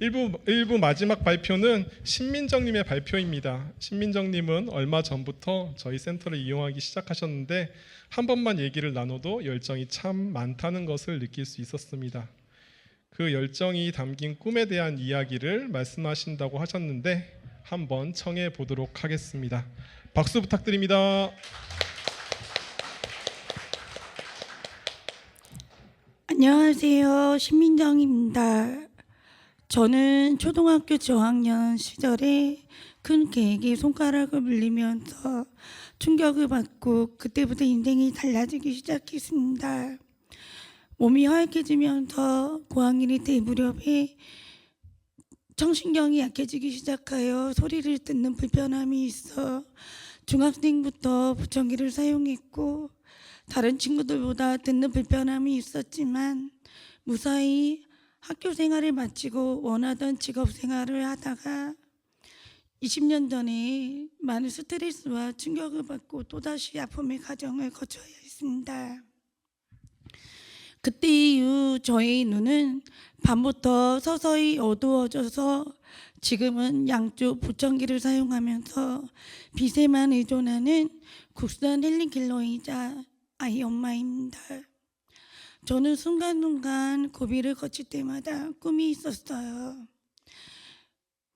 일부 마지막 발표는 신민정님의 발표입니다. 신민정님은 얼마 전부터 저희 센터를 이용하기 시작하셨는데 한 번만 얘기를 나눠도 열정이 참 많다는 것을 느낄 수 있었습니다. 그 열정이 담긴 꿈에 대한 이야기를 말씀하신다고 하셨는데 한번 청해 보도록 하겠습니다. 박수 부탁드립니다. 안녕하세요. 신민정입니다. 저는 초등학교 저학년 시절에 큰 개에게 손가락을 물리면서 충격을 받고 그때부터 인생이 달라지기 시작했습니다. 몸이 허약해지면서 고학년이 될 무렵에 청신경이 약해지기 시작하여 소리를 듣는 불편함이 있어 중학생부터 보청기를 사용했고 다른 친구들보다 듣는 불편함이 있었지만 무사히 학교 생활을 마치고 원하던 직업 생활을 하다가 20년 전에 많은 스트레스와 충격을 받고 또다시 아픔의 과정을 거쳐야 했습니다. 그때 이후 저의 눈은 밤부터 서서히 어두워져서 지금은 양쪽 보청기를 사용하면서 빛에만 의존하는 국산 힐링킬러이자 아이 엄마입니다. 저는 순간순간 고비를 거칠 때마다 꿈이 있었어요.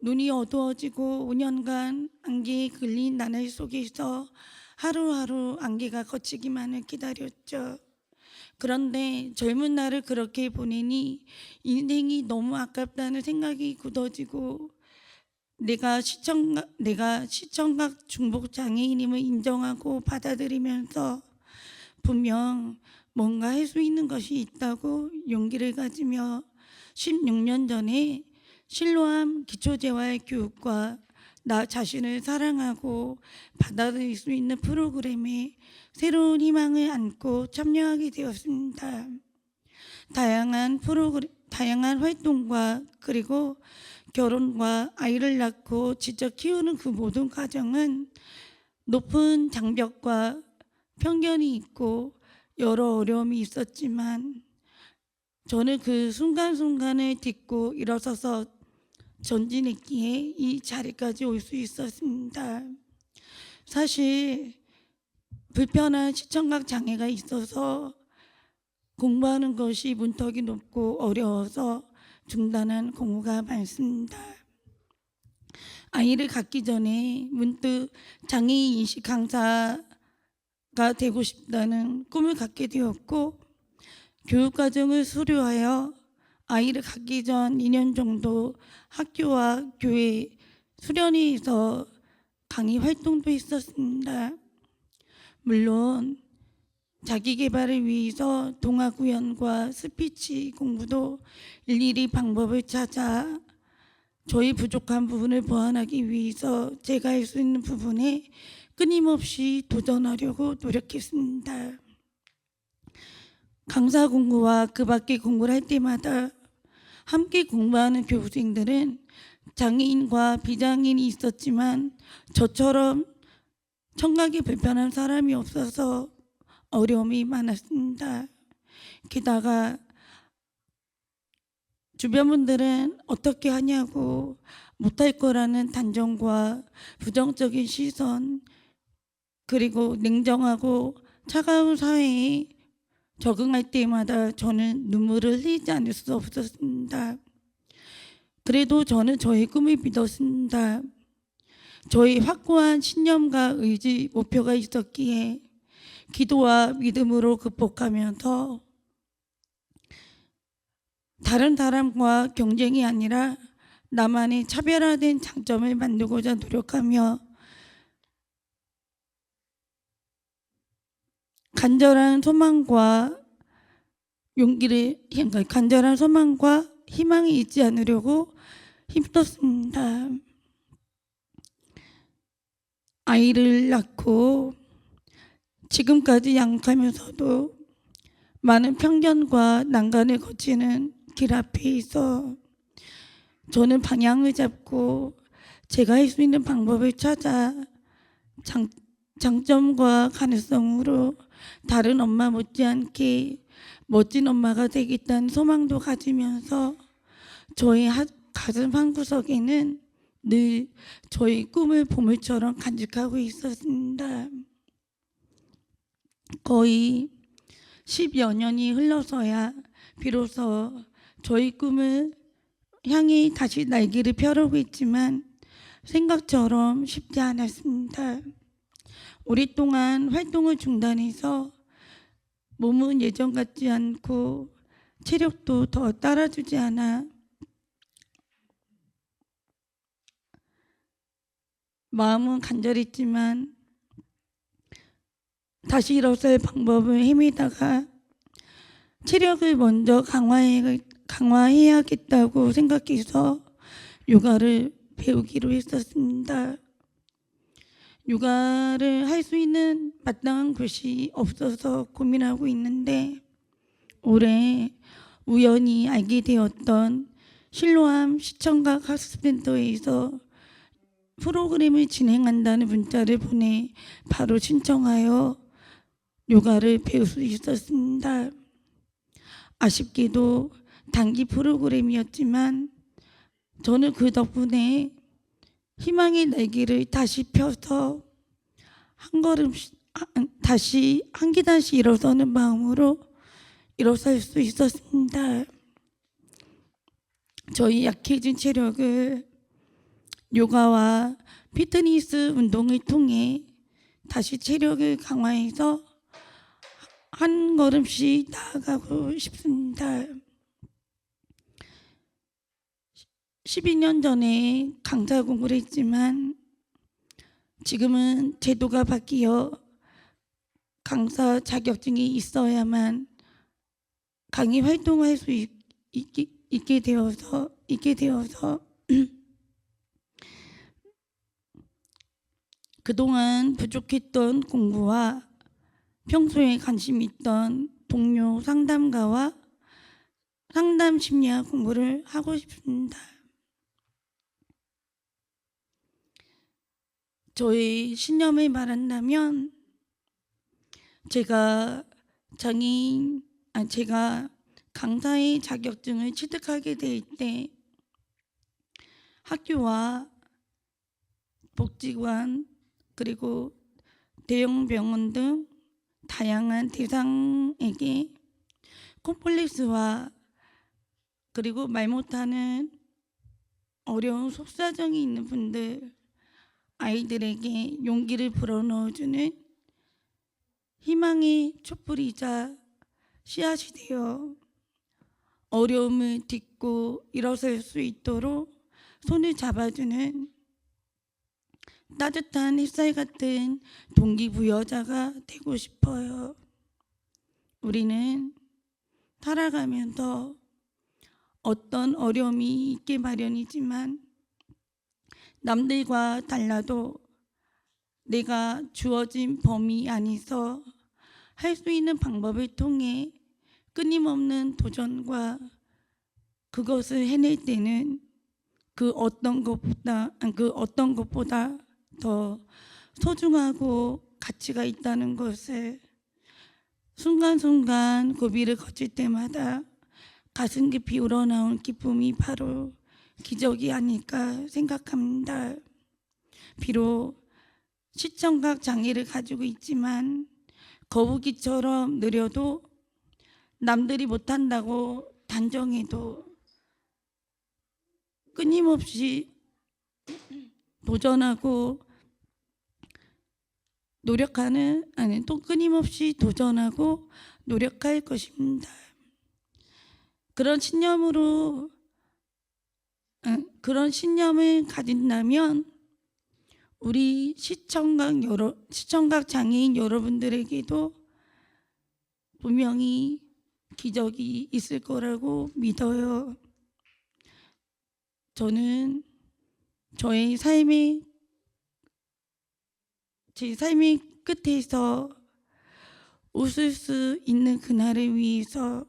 눈이 어두워지고 5년간 안개에 걸린 나날 속에서 하루하루 안개가 걷히기만을 기다렸죠. 그런데 젊은 날을 그렇게 보내니 인생이 너무 아깝다는 생각이 굳어지고 내가 시청각 중복 장애인임을 인정하고 받아들이면서 분명 뭔가 할 수 있는 것이 있다고 용기를 가지며 16년 전에 실로암 기초재활교육과 나 자신을 사랑하고 받아들일 수 있는 프로그램에 새로운 희망을 안고 참여하게 되었습니다. 다양한 활동과 그리고 결혼과 아이를 낳고 직접 키우는 그 모든 과정은 높은 장벽과 편견이 있고 여러 어려움이 있었지만 저는 그 순간순간을 딛고 일어서서 전진했기에 이 자리까지 올 수 있었습니다. 사실 불편한 시청각 장애가 있어서 공부하는 것이 문턱이 높고 어려워서 중단한 공부가 많습니다. 아이를 갖기 전에 문득 장애인 인식 강사가 되고 싶다는 꿈을 갖게 되었고 교육과정을 수료하여 아이를 갖기 전 2년 정도 학교와 교회 수련회에서 강의 활동도 있었습니다. 물론 자기 개발을 위해서 동화 구연과 스피치 공부도 일일이 방법을 찾아 저희 부족한 부분을 보완하기 위해서 제가 할 수 있는 부분에 끊임없이 도전하려고 노력했습니다. 강사 공부와 그 밖의 공부를 할 때마다 함께 공부하는 교수생들은 장애인과 비장애인이 있었지만 저처럼 청각이 불편한 사람이 없어서 어려움이 많았습니다. 게다가 주변 분들은 어떻게 하냐고 못할 거라는 단정과 부정적인 시선 그리고 냉정하고 차가운 사회에 적응할 때마다 저는 눈물을 흘리지 않을 수 없었습니다. 그래도 저는 저의 꿈을 믿었습니다. 저의 확고한 신념과 의지, 목표가 있었기에 기도와 믿음으로 극복하면서 다른 사람과 경쟁이 아니라 나만의 차별화된 장점을 만들고자 노력하며 간절한 소망과 희망이 잊지 않으려고 힘썼습니다. 아이를 낳고 지금까지 양육하면서도 많은 편견과 난간을 거치는 길 앞에 있어 저는 방향을 잡고 제가 할 수 있는 방법을 찾아 장점과 가능성으로 다른 엄마 못지않게 멋진 엄마가 되겠다는 소망도 가지면서 저의 가슴 한구석에는 늘 저의 꿈을 보물처럼 간직하고 있었습니다. 거의 10여 년이 흘러서야 비로소 저의 꿈을 향해 다시 날개를 펴려고 했지만 생각처럼 쉽지 않았습니다. 오랫동안 활동을 중단해서 몸은 예전 같지 않고 체력도 더 따라주지 않아 마음은 간절했지만 다시 일어설 방법을 헤매다가 체력을 먼저 강화해야겠다고 생각해서 요가를 배우기로 했었습니다. 요가를 할 수 있는 마땅한 곳이 없어서 고민하고 있는데 올해 우연히 알게 되었던 실로암 시청각 학습센터에서 프로그램을 진행한다는 문자를 보내 바로 신청하여 요가를 배울 수 있었습니다. 아쉽게도 단기 프로그램이었지만 저는 그 덕분에 희망의 날개를 다시 펴서 한 계단씩 일어서는 마음으로 일어설 수 있었습니다. 저희 약해진 체력을 요가와 피트니스 운동을 통해 다시 체력을 강화해서 한 걸음씩 나아가고 싶습니다. 12년 전에 강사 공부를 했지만 지금은 제도가 바뀌어 강사 자격증이 있어야만 강의 활동할 수 있게 되어서 그동안 부족했던 공부와 평소에 관심 있던 동료 상담가와 상담 심리학 공부를 하고 싶습니다. 저의 신념을 말한다면 제가 강사의 자격증을 취득하게 될 때 학교와 복지관 그리고 대형 병원 등 다양한 대상에게 콤플렉스와 그리고 말 못하는 어려운 속사정이 있는 분들 아이들에게 용기를 불어넣어주는 희망의 촛불이자 씨앗이 되어 어려움을 딛고 일어설 수 있도록 손을 잡아주는 따뜻한 햇살 같은 동기부여자가 되고 싶어요. 우리는 살아가면서 어떤 어려움이 있게 마련이지만 남들과 달라도 내가 주어진 범위 안에서 할 수 있는 방법을 통해 끊임없는 도전과 그것을 해낼 때는 그 어떤 것보다 더 소중하고 가치가 있다는 것을 순간순간 고비를 거칠 때마다 가슴 깊이 우러나온 기쁨이 바로 기적이 아닐까 생각합니다. 비록 시청각 장애를 가지고 있지만 거북이처럼 느려도 남들이 못한다고 단정해도 끊임없이 도전하고 끊임없이 도전하고 노력할 것입니다. 그런 신념을 가진다면 우리 시청각 장애인 여러분들에게도 분명히 기적이 있을 거라고 믿어요. 저는 제 삶의 끝에서 웃을 수 있는 그날을 위해서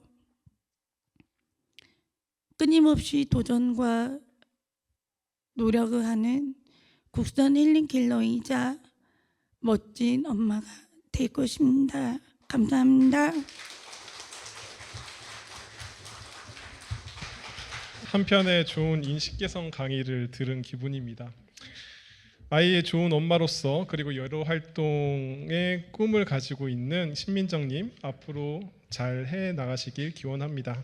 끊임없이 도전과 노력을 하는 국선 힐링킬러이자 멋진 엄마가 될 것입니다. 감사합니다. 한편의 좋은 인식 개선 강의를 들은 기분입니다. 아이의 좋은 엄마로서 그리고 여러 활동의 꿈을 가지고 있는 신민정님 앞으로 잘 해 나가시길 기원합니다.